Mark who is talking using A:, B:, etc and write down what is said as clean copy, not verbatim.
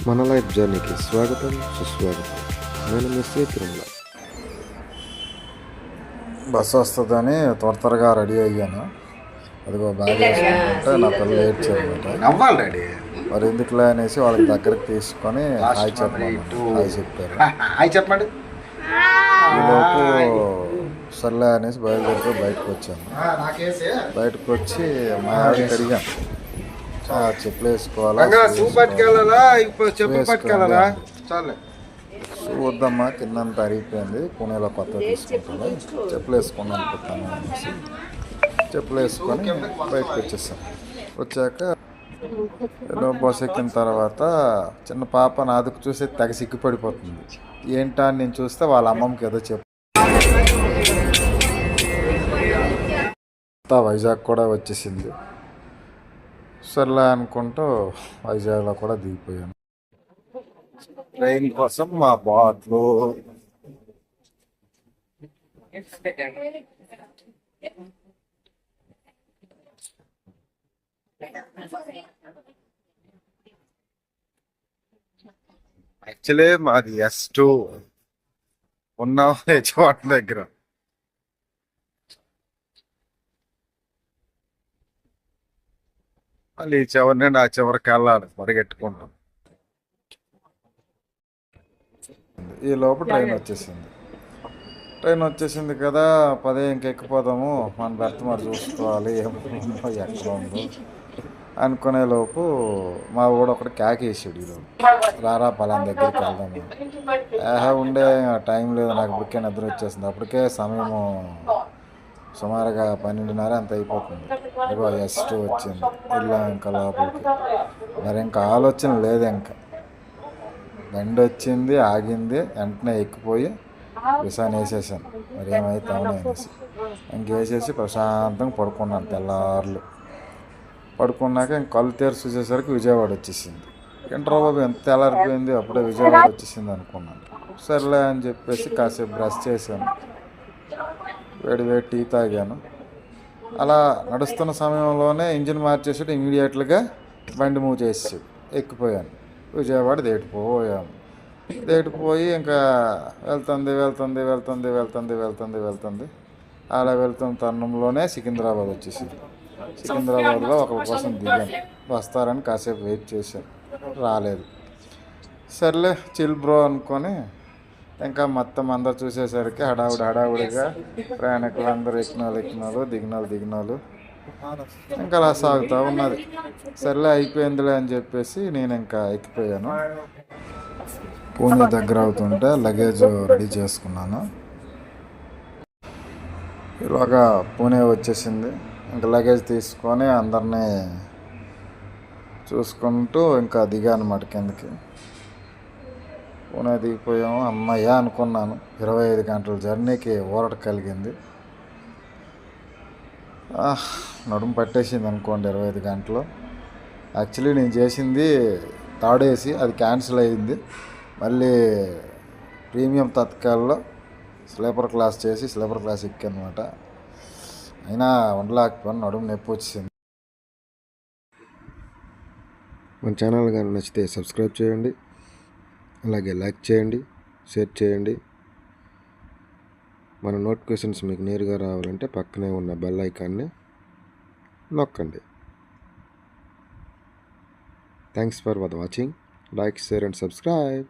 A: మన లైఫ్ జర్నీకి స్వాగతం సుస్వాగతం. నేను మీ తిరుమల.
B: బస్సు వస్తుందని త్వరగా రెడీ అయ్యాను. అదిగో బ్యాగ్ వేసుకుంటుంటే నా పిల్లలు ఏడ్చారనమాట. మరి ఎందుకులే అనేసి వాళ్ళకి దగ్గరకు తీసుకొని హాయ్ చెప్పండి. ఈలోపు సర్లే అనేసి బయలుదేరితో బయటకు వచ్చాను. బయటకు వచ్చి మా ఆవిడకి అడిగాను, చెప్పులు వేసుకోవాలా వద్దమ్మా, కిందంతా అరిగిపోయింది, పూణేలో కొత్త తీసుకుంటాను, చెప్పులు వేసుకొని అనుకుంటాను అనేసి చెప్పులు వేసుకొని బయటకు వచ్చేసాను. వచ్చాక బస్ ఎక్కిన తర్వాత చిన్న పాప నాదుకు చూసి తెగ సిగ్గుపడిపోతుంది. ఏంటా అని నేను చూస్తే వాళ్ళ అమ్మమ్మకి ఏదో వైజాగ్ కూడా వచ్చేసింది. సర్లే అనుకుంటూ వైజాగ్లో కూడా దిగిపోయాను. ట్రైన్ కోసం మా బాట్లు యాక్చువల్లీ మాది S2 ఉన్నాం హెచ్వాట్ దగ్గర. మళ్ళీ ఈ చివరి నుండి ఆ చివరికి వెళ్ళాలి పరిగెట్టుకుంటాం. ఈ లోపు ట్రైన్ వచ్చేసింది కదా, పదే ఇంకెక్కిపోదాము, మన బెర్త్ మరి చూసుకోవాలి ఏమో ఎక్కడ ఉందో అనుకునే లోపు మా ఊడు ఒకటి వేసాడు. ఈలోపు రారా పలానా దగ్గరికి వెళ్దాము. ఉండే టైం లేదు నాకు, ఇప్పటికే నిద్ర వచ్చేసింది. అప్పటికే సమయము సుమారుగా 12:30 అంత అయిపోతుంది. ఇగో S2 వచ్చింది. వెళ్ళాం ఇంకా లోపలికి. మరి ఇంకా ఆలోచన లేదు, ఇంకా బండి వచ్చింది, ఆగింది, వెంటనే ఎక్కిపోయి విసాన్ని వేసేసాను. మరి ఏమైతామని అనేసి ఇంకేసేసి ప్రశాంతంగా పడుకున్నాను. తెల్లార్లు పడుకున్నాక ఇంక కళ్ళు తెరిచి చూసేసరికి విజయవాడ వచ్చేసింది. ఏంట్రా బాబు ఎంత తెల్లారిపోయింది, అప్పుడే విజయవాడ వచ్చేసింది అనుకున్నాను. సర్లే అని చెప్పేసి కాసేపు బ్రష్ చేశాను, వేడి టీ తాగాను. అలా నడుస్తున్న సమయంలోనే ఇంజిన్ మార్చేసాడు. ఇమీడియట్గా బండి మూవ్ చేసేసాడు. ఎక్కిపోయాను. విజయవాడ దేటిపోయి ఇంకా వెళ్తుంది. అలా వెళ్తున్న తరుణంలోనే సికింద్రాబాద్ వచ్చేసింది. సికింద్రాబాద్లో ఒకరి కోసం దిగాను. వస్తారని కాసేపు వెయిట్ చేశాను, రాలేదు. సర్లే చిల్ బ్రో అనుకొని ఇంకా మొత్తం అందరు చూసేసరికి హడావుడిగా ప్రయాణికులు అందరూ ఎక్కినాలు దిగినాలు ఇంకా అలా సాగుతూ ఉన్నది. సర్లే అయిపోయిందిలే అని చెప్పేసి నేను ఇంకా ఎక్కిపోయాను. పూణే దగ్గర అవుతుంటే లగేజ్ రెడీ చేసుకున్నాను. ఇలాగా పూణే వచ్చేసింది. ఇంకా లగేజ్ తీసుకొని అందరినీ చూసుకుంటూ ఇంకా దిగాను అన్నమాట కిందకి. పూణే దిగిపోయాము. అమ్మయ్య అనుకున్నాను. 25 గంటల జర్నీకి ఊరట కలిగింది. నడుము పట్టేసింది అనుకోండి 25 గంటలు. యాక్చువల్లీ నేను చేసింది థర్డ్ ఏసీ, అది క్యాన్సిల్ అయ్యింది. మళ్ళీ ప్రీమియం తత్కాల్లో స్లీపర్ క్లాస్ చేసి స్లీపర్ క్లాస్ ఎక్కానమాట. అయినా ఉండలేకపోయాను, నడుము నొప్పి వచ్చేసింది.
A: మన ఛానల్ కానీ నచ్చితే సబ్స్క్రైబ్ చేయండి, అలాగే లైక్ చేయండి, షేర్ చేయండి. మన నోటిఫికేషన్స్ మీకు నేరుగా రావాలంటే పక్కనే ఉన్న బెల్ ఐకాన్ని నొక్కండి. Thanks for watching. Like, share and subscribe.